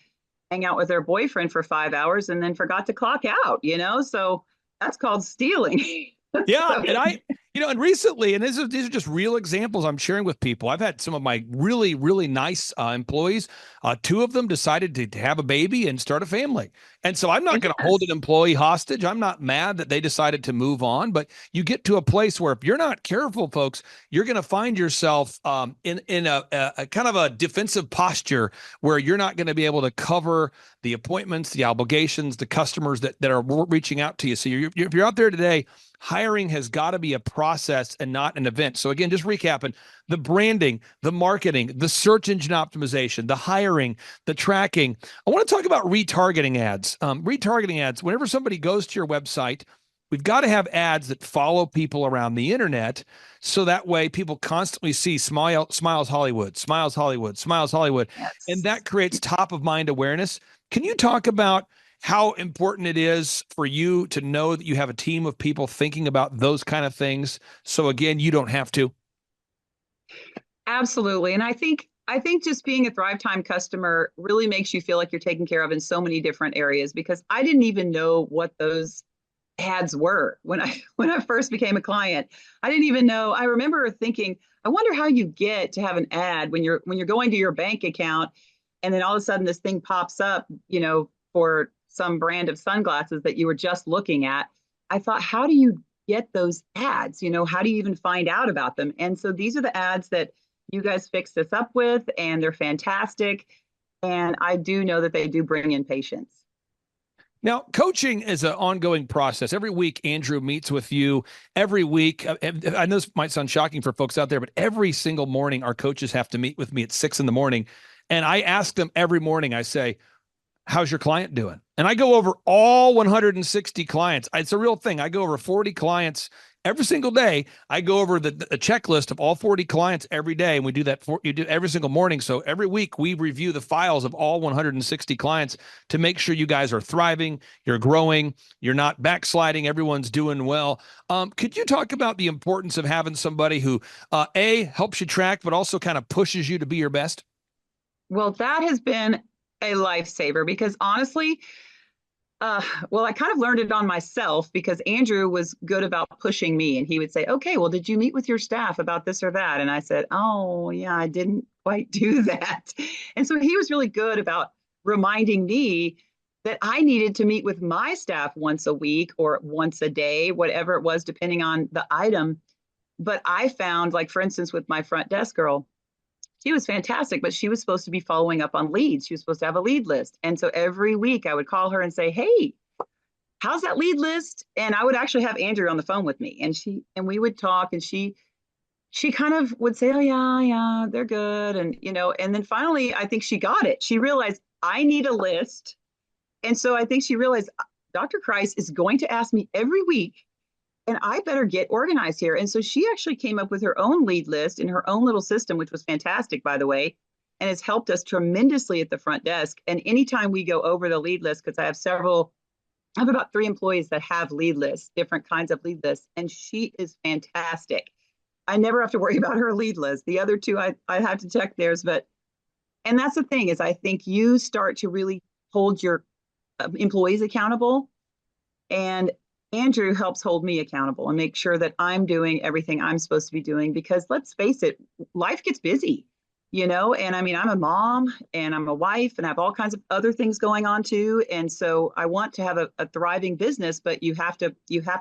hang out with her boyfriend for 5 hours and then forgot to clock out, so that's called stealing. Yeah. So, And And recently, and these are just real examples I'm sharing with people. I've had some of my really, really nice employees. Two of them decided to have a baby and start a family. And so I'm not going to hold an employee hostage. I'm not mad that they decided to move on, but you get to a place where if you're not careful, folks, you're going to find yourself in a kind of a defensive posture where you're not going to be able to cover the appointments, the obligations, the customers that are reaching out to you. So if you're out there today, hiring has got to be a process and not an event. So again, just recapping: the branding, the marketing, the search engine optimization, the hiring, the tracking. I want to talk about retargeting ads. Retargeting ads, whenever somebody goes to your website, we've got to have ads that follow people around the internet. So that way people constantly see Smiles Hollywood, Smiles Hollywood, Smiles Hollywood. Yes. And that creates top of mind awareness. Can you talk about how important it is for you to know that you have a team of people thinking about those kind of things? So again, you don't have to. Absolutely. And I think just being a Thrivetime customer really makes you feel like you're taken care of in so many different areas, because I didn't even know what those ads were when I first became a client. I didn't even know. I remember thinking, I wonder how you get to have an ad when you're going to your bank account, and then all of a sudden this thing pops up, for some brand of sunglasses that you were just looking at. I thought, how do you get those ads? How do you even find out about them? And so these are the ads that you guys fixed this up with, and they're fantastic. And I do know that they do bring in patients. Now, coaching is an ongoing process. Every week, Andrew meets with you. Every week, I know this might sound shocking for folks out there, but every single morning, our coaches have to meet with me at 6 a.m. And I ask them every morning, I say, how's your client doing? And I go over all 160 clients. It's a real thing. I go over 40 clients every single day. I go over the checklist of all 40 clients every day. And we do that every single morning. So every week we review the files of all 160 clients to make sure you guys are thriving, you're growing, you're not backsliding, everyone's doing well. Could you talk about the importance of having somebody who, helps you track, but also kind of pushes you to be your best? Well, that has been a lifesaver, because honestly, I kind of learned it on myself, because Andrew was good about pushing me, and he would say, okay, well, did you meet with your staff about this or that? And I said, oh yeah, I didn't quite do that. And so he was really good about reminding me that I needed to meet with my staff once a week or once a day, whatever it was, depending on the item. But I found, like, for instance, with my front desk girl, she was fantastic, but she was supposed to be following up on leads. She was supposed to have a lead list. And so every week I would call her and say, hey, how's that lead list? And I would actually have Andrew on the phone with me, and we would talk, and she kind of would say, oh yeah, they're good. And, and then finally, I think she got it. She realized I need a list. And so I think she realized Dr. Kreis is going to ask me every week, and I better get organized here. And so she actually came up with her own lead list in her own little system, which was fantastic, by the way, and has helped us tremendously at the front desk. And anytime we go over the lead list, because I have about 3 employees that have lead lists, different kinds of lead lists, and she is fantastic. I never have to worry about her lead list. The other 2, I have to check theirs. And that's the thing, is I think you start to really hold your employees accountable, and Andrew helps hold me accountable and make sure that I'm doing everything I'm supposed to be doing, because let's face it, life gets busy, and I mean, I'm a mom and I'm a wife and I have all kinds of other things going on too. And so I want to have a thriving business, but you have to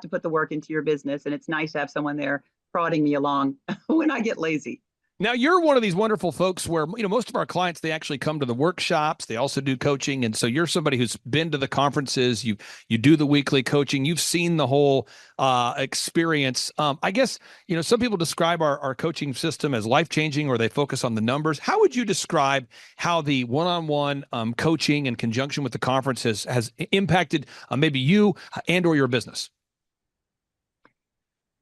put the work into your business. And it's nice to have someone there prodding me along when I get lazy. Now, you're one of these wonderful folks where, most of our clients, they actually come to the workshops. They also do coaching. And so you're somebody who's been to the conferences. You do the weekly coaching. You've seen the whole experience. I guess, some people describe our coaching system as life-changing, or they focus on the numbers. How would you describe how the one-on-one coaching in conjunction with the conferences has impacted maybe you and or your business?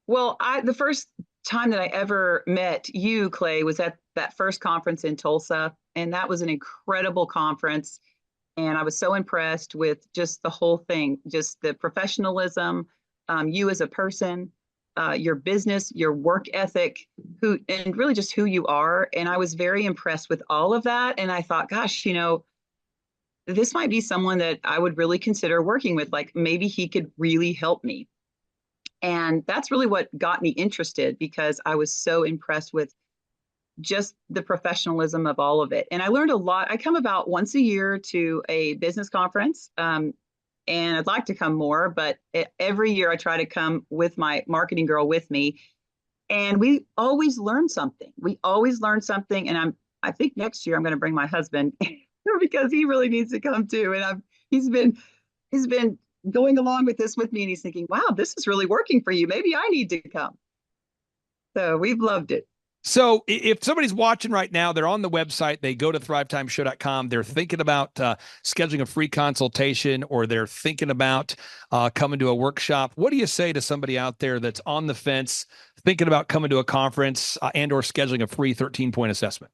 Well, the first time that I ever met you, Clay, was at that first conference in Tulsa. And that was an incredible conference. And I was so impressed with just the whole thing, just the professionalism, you as a person, your business, your work ethic, and really just who you are. And I was very impressed with all of that. And I thought, gosh, this might be someone that I would really consider working with. Like, maybe he could really help me. And that's really what got me interested, because I was so impressed with just the professionalism of all of it. And I learned a lot. I come about once a year to a business conference, and I'd like to come more, but every year I try to come with my marketing girl with me. And we always learn something. And I think next year I'm going to bring my husband because he really needs to come too. And he's been going along with this with me, and he's thinking, wow, this is really working for you. Maybe I need to come. So we've loved it. So if somebody's watching right now, they're on the website, they go to thrivetimeshow.com, they're thinking about scheduling a free consultation, or they're thinking about coming to a workshop. What do you say to somebody out there that's on the fence, thinking about coming to a conference and or scheduling a free 13-point assessment?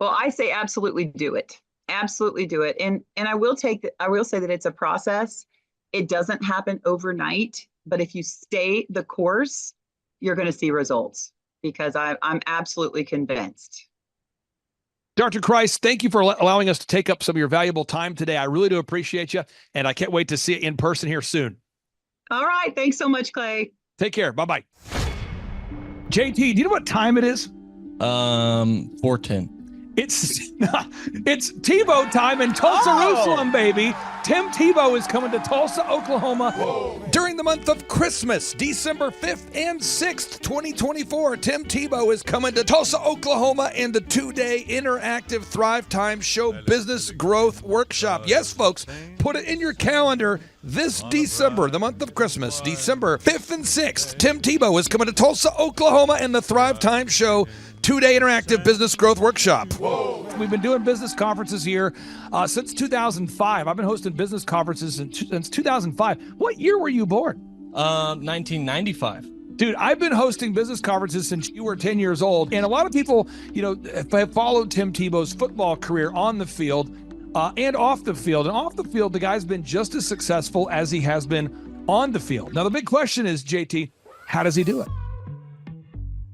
Well, I say absolutely do it. Absolutely do it. And I will say that it's a process. It doesn't happen overnight, but if you stay the course, you're going to see results, because I'm absolutely convinced. Dr. Christ, thank you for allowing us to take up some of your valuable time today. I really do appreciate you, and I can't wait to see you in person here soon. All right. Thanks so much, Clay. Take care. Bye-bye. JT, do you know what time it is? 4:10. It's Tebow time in Tulsa, Jerusalem, baby. Tim Tebow is coming to Tulsa, Oklahoma. Whoa. During the month of Christmas, December 5th and 6th, 2024, Tim Tebow is coming to Tulsa, Oklahoma in the 2-day interactive Thrivetime Show Business Growth Workshop. Yes, folks, put it in your calendar. This December, the month of Christmas, December 5th and 6th, Tim Tebow is coming to Tulsa, Oklahoma in the Thrivetime Show 2-day interactive business growth workshop. Whoa. We've been doing business conferences here since 2005. I've been hosting business conferences since 2005. What year were you born? 1995. Dude, I've been hosting business conferences since you were 10 years old. And a lot of people, have followed Tim Tebow's football career on the field and off the field. And off the field, the guy's been just as successful as he has been on the field. Now, the big question is, JT, how does he do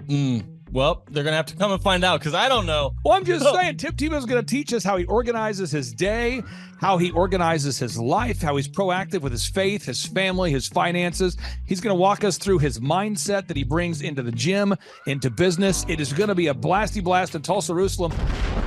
it? Well, they're going to have to come and find out, because I don't know. Well, I'm just saying, Tim Tebow is going to teach us how he organizes his day, how he organizes his life, how he's proactive with his faith, his family, his finances. He's going to walk us through his mindset that he brings into the gym, into business. It is going to be a blasty blast in Tulsa, Jerusalem.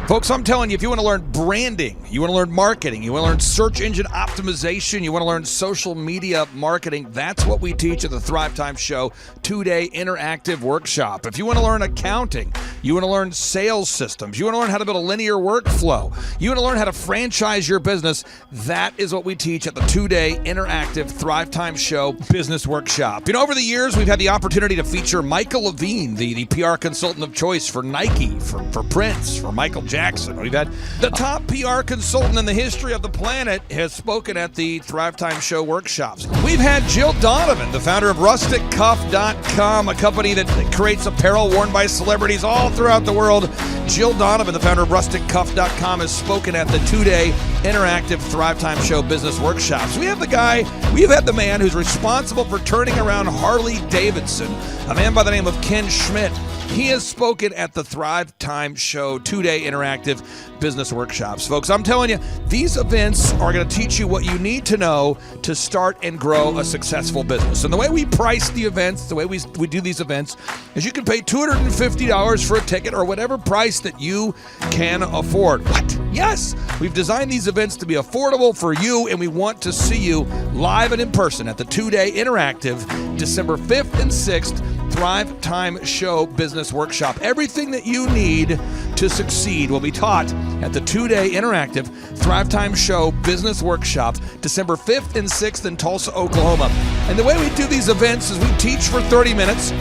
Folks, I'm telling you, if you want to learn branding, you want to learn marketing, you want to learn search engine optimization, you want to learn social media marketing, that's what we teach at the Thrivetime Show 2-day interactive workshop. If you want to learn accounting, you want to learn sales systems, you want to learn how to build a linear workflow, you want to learn how to franchise your business, that is what we teach at the 2-day interactive Thrivetime Show business workshop. Over the years, we've had the opportunity to feature Michael Levine, the PR consultant of choice for Nike, for Prince, for Michael Jackson. We've had the top PR consultant in the history of the planet has spoken at the Thrivetime Show workshops. We've had Jill Donovan, the founder of RusticCuff.com, a company that creates apparel worn by celebrities all throughout the world. Jill Donovan, the founder of RusticCuff.com, has spoken at the 2-day interactive Thrivetime Show business workshops. We have the man who's responsible for turning around Harley Davidson, a man by the name of Ken Schmidt. He has spoken at the Thrivetime Show 2-day interactive business workshops. Folks, I'm telling you, these events are going to teach you what you need to know to start and grow a successful business. And the way we price the events, the way we do these events, is you can pay $250 for a ticket or whatever price that you can afford. What? Yes, we've designed these events to be affordable for you, and we want to see you live and in person at the 2-day interactive December 5th and 6th Thrivetime Show Business Workshop. Everything that you need to succeed will be taught at the 2-day interactive Thrivetime Show Business Workshop, December 5th and 6th in Tulsa, Oklahoma. And the way we do these events is we teach for 30 minutes,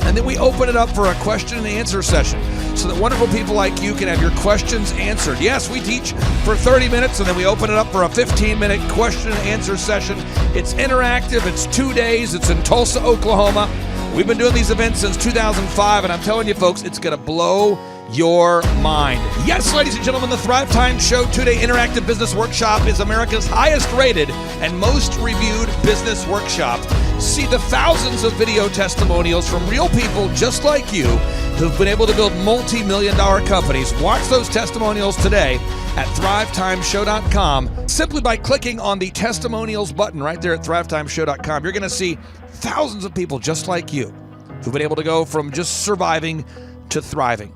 and then we open it up for a question and answer session so that wonderful people like you can have your questions answered. Yes, we teach for 30 minutes, and then we open it up for a 15-minute question and answer session. It's interactive. It's 2 days. It's in Tulsa, Oklahoma. We've been doing these events since 2005, and I'm telling you, folks, it's going to blow your mind. Yes, ladies and gentlemen, the Thrivetime Show 2-day interactive business workshop is America's highest rated and most reviewed business workshop. See the thousands of video testimonials from real people just like you who've been able to build multi-million-dollar companies. Watch those testimonials today at thrivetimeshow.com simply by clicking on the testimonials button right there at thrivetimeshow.com. You're going to see thousands of people just like you who've been able to go from just surviving to thriving.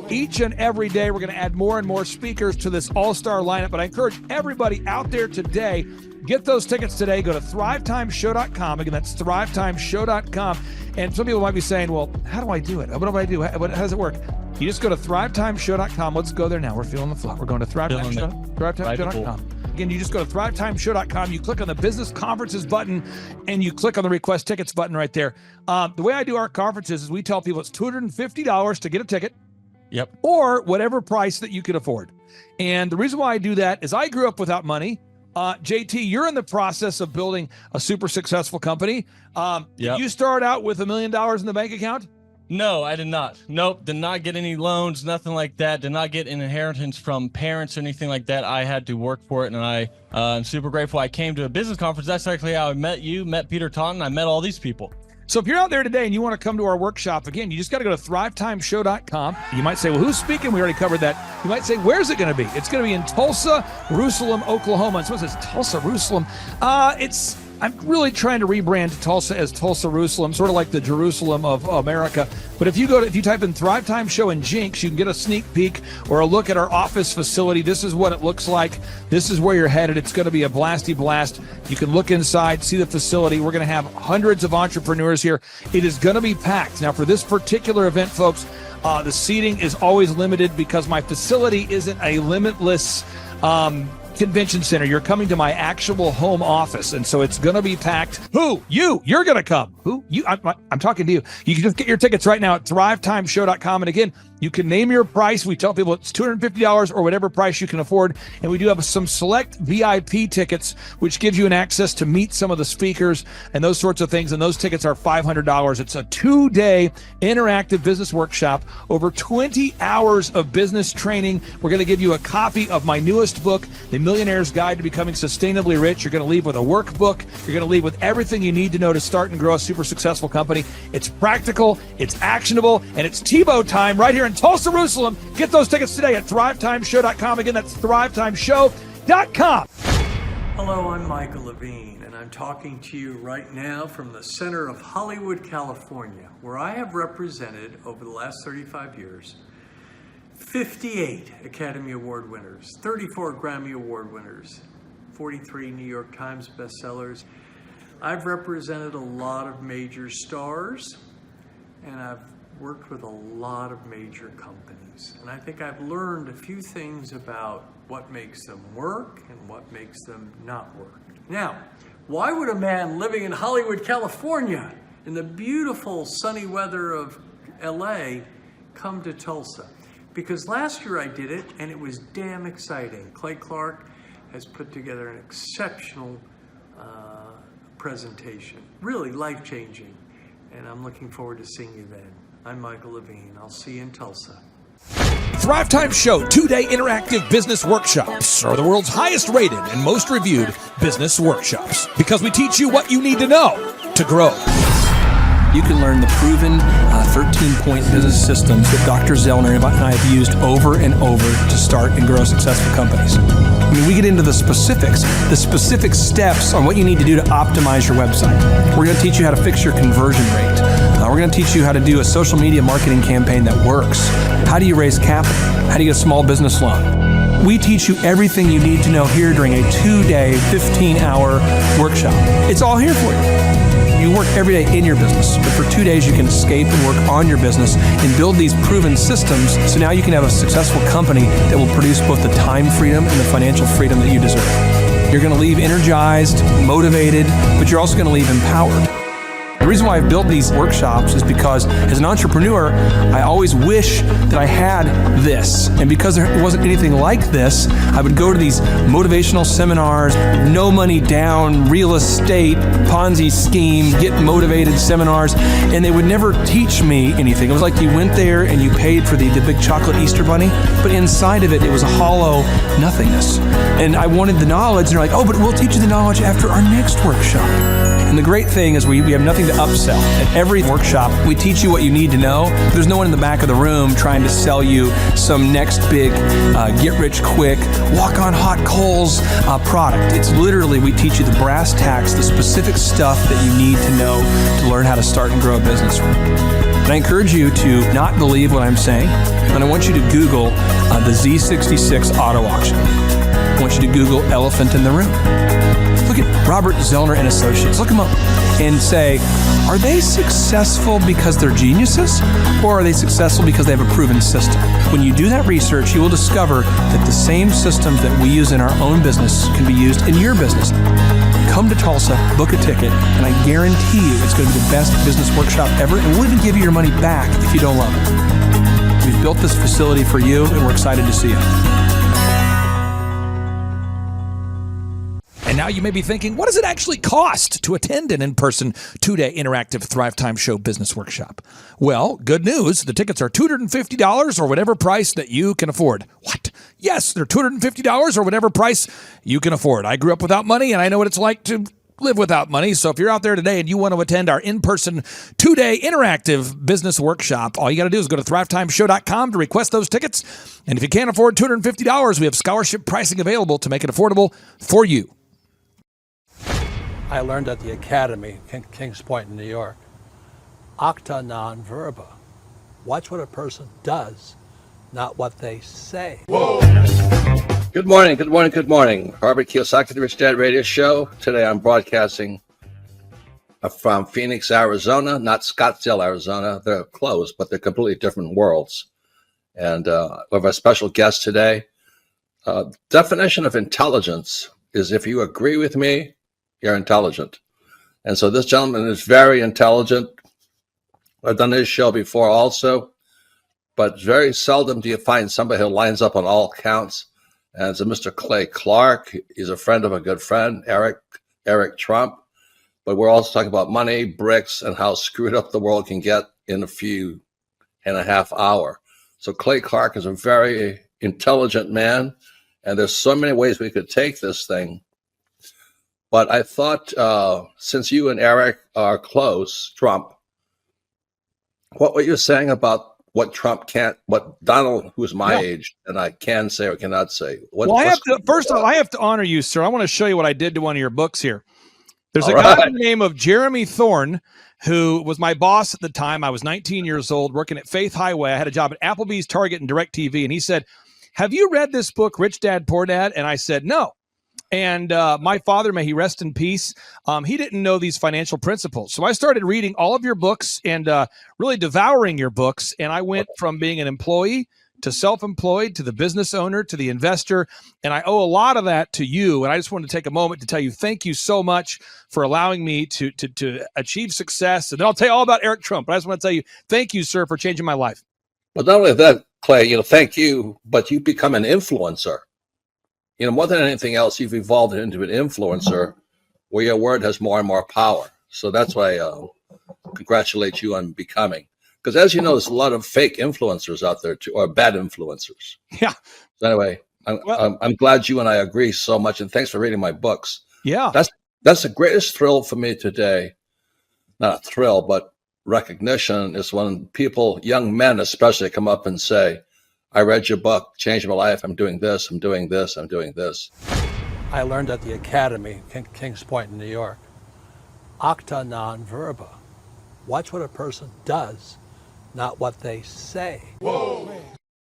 Each and every day, we're going to add more and more speakers to this all-star lineup, but I encourage everybody out there today, get those tickets today. Go to thrivetimeshow.com. Again, that's thrivetimeshow.com. And some people might be saying, well, how do I do it? What do I do? How does it work? You just go to thrivetimeshow.com. Let's go there now. We're feeling the flow. We're going to thrivetimeshow.com. Again, you just go to thrivetimeshow.com. You click on the business conferences button, and you click on the request tickets button right there. The way I do our conferences is we tell people it's $250 to get a ticket. Yep. Or whatever price that you can afford. And the reason why I do that is I grew up without money. JT, you're in the process of building a super successful company. Did you start out with $1 million in the bank account? No, I did not. Nope, did not get any loans, nothing like that. Did not get an inheritance from parents or anything like that. I had to work for it, and I'm super grateful. I came to a business conference. That's actually how I met you, met Peter Taunton. I met all these people. So if you're out there today and you want to come to our workshop, again, you just got to go to thrivetimeshow.com. You might say, well, who's speaking? We already covered that. You might say, where's it going to be? It's going to be in Tulsa, Jerusalem, Oklahoma. And someone says, Tulsa, Jerusalem. I'm really trying to rebrand Tulsa as Tulsa, Jerusalem, sort of like the Jerusalem of America. But if you type in Thrivetime Show and Jinx, you can get a sneak peek or a look at our office facility. This is what it looks like. This is where you're headed. It's going to be a blasty blast. You can look inside, see the facility. We're going to have hundreds of entrepreneurs here. It is going to be packed. Now, for this particular event, folks, the seating is always limited because my facility isn't a limitless convention center. You're coming to my actual home office, and so it's going to be packed. Who? You're going to come. Who? You? I'm talking to you. You can just get your tickets right now at thrivetimeshow.com. And again, you can name your price. We tell people it's $250 or whatever price you can afford. And we do have some select VIP tickets, which gives you an access to meet some of the speakers and those sorts of things. And those tickets are $500. It's a 2-day interactive business workshop, over 20 hours of business training. We're going to give you a copy of my newest book, The Millionaire's Guide to Becoming Sustainably Rich. You're going to leave with a workbook. You're going to leave with everything you need to know to start and grow a super successful company. It's practical, it's actionable, and it's Tebow time right here in Tulsa, Jerusalem. Get those tickets today at thrivetimeshow.com. Again, that's thrivetimeshow.com. Hello, I'm Michael Levine, and I'm talking to you right now from the center of Hollywood, California, where I have represented over the last 35 years 58 Academy Award winners, 34 Grammy Award winners, 43 New York Times bestsellers. I've represented a lot of major stars, and I've worked with a lot of major companies. And I think I've learned a few things about what makes them work and what makes them not work. Now, why would a man living in Hollywood, California, in the beautiful sunny weather of LA, come to Tulsa? Because last year I did it, and it was damn exciting. Clay Clark has put together an exceptional presentation, really life-changing, and I'm looking forward to seeing you then. I'm Michael Levine. I'll see you in Tulsa. Thrivetime Show 2-day interactive business workshops are the world's highest rated and most reviewed business workshops because we teach you what you need to know to grow. You can learn the proven 13-point business systems that Dr. Zellner and I have used over and over to start and grow successful companies. I mean, we get into the specific steps on what you need to do to optimize your website. We're going to teach you how to fix your conversion rate. We're going to teach you how to do a social media marketing campaign that works. How do you raise capital? How do you get a small business loan? We teach you everything you need to know here during a 2-day, 15-hour workshop. It's all here for you. You work every day in your business, but for 2 days you can escape and work on your business and build these proven systems so now you can have a successful company that will produce both the time freedom and the financial freedom that you deserve. You're going to leave energized, motivated, but you're also going to leave empowered. The reason why I've built these workshops is because as an entrepreneur, I always wish that I had this. And because there wasn't anything like this, I would go to these motivational seminars, no money down, real estate, Ponzi scheme, get motivated seminars, and they would never teach me anything. It was like you went there and you paid for the big chocolate Easter bunny, but inside of it, it was a hollow nothingness. And I wanted the knowledge, and they're like, oh, but we'll teach you the knowledge after our next workshop. And the great thing is we have nothing to upsell. At every workshop, we teach you what you need to know. There's no one in the back of the room trying to sell you some next big get-rich-quick, walk-on-hot coals product. It's literally, we teach you the brass tacks, the specific stuff that you need to know to learn how to start and grow a business. And I encourage you to not believe what I'm saying, and I want you to Google the Z66 auto auction. I want you to Google elephant in the room. Look at Robert Zellner and Associates. Look them up and say, are they successful because they're geniuses, or are they successful because they have a proven system? When you do that research, you will discover that the same systems that we use in our own business can be used in your business. Come to Tulsa, book a ticket, and I guarantee you it's going to be the best business workshop ever, and we'll even give you your money back if you don't love it. We've built this facility for you, and we're excited to see you. And now you may be thinking, what does it actually cost to attend an in-person 2-day interactive Thrivetime Show business workshop? Well, good news. The tickets are $250 or whatever price that you can afford. What? Yes, they're $250 or whatever price you can afford. I grew up without money, and I know what it's like to live without money. So if you're out there today and you want to attend our in-person 2-day interactive business workshop, all you got to do is go to thrivetimeshow.com to request those tickets. And if you can't afford $250, we have scholarship pricing available to make it affordable for you. I learned at the Academy, Kings Point in New York. Acta non verba. Watch what a person does, not what they say. Whoa. Good morning, good morning, good morning. Robert Kiyosaki, the Rich Dad Radio Show. Today I'm broadcasting from Phoenix, Arizona, not Scottsdale, Arizona. They're close, but they're completely different worlds. And we have a special guest today. Definition of intelligence is if you agree with me, you're intelligent. And so this gentleman is very intelligent. I've done his show before also, but very seldom do you find somebody who lines up on all counts. And it's a Mr. Clay Clark. He's a friend of a good friend, Eric Trump. But we're also talking about money, bricks, and how screwed up the world can get in a few and a half hour. So Clay Clark is a very intelligent man, and there's so many ways we could take this thing. But I thought, since you and Eric are close, Trump, what were you saying about what Trump can't, what Donald, who's my age, and I can say or cannot say? First of all, I have to honor you, sir. I want to show you what I did to one of your books here. There's a guy by the name of Jeremy Thorne, who was my boss at the time. I was 19 years old, working at Faith Highway. I had a job at Applebee's, Target, and DirecTV. And he said, have you read this book, Rich Dad, Poor Dad? And I said, no. And my father, may he rest in peace, he didn't know these financial principles. So I started reading all of your books and really devouring your books. And I went from being an employee to self-employed to the business owner to the investor. And I owe a lot of that to you. And I just wanted to take a moment to tell you thank you so much for allowing me to achieve success. And then I'll tell you all about Eric Trump. But I just want to tell you thank you, sir, for changing my life. But not only that, Clay, thank you, but you become an influencer. More than anything else, you've evolved into an influencer where your word has more and more power. So that's why I congratulate you on becoming. Because as you know, there's a lot of fake influencers out there too, or bad influencers. Yeah. So anyway, I'm glad you and I agree so much, and thanks for reading my books. Yeah. That's the greatest thrill for me today. Not a thrill, but recognition is when people, young men especially, come up and say, I read your book, changed my life. I'm doing this, I'm doing this, I'm doing this. I learned at the Academy, Kings Point in New York. Acta non verba. Watch what a person does, not what they say. Whoa.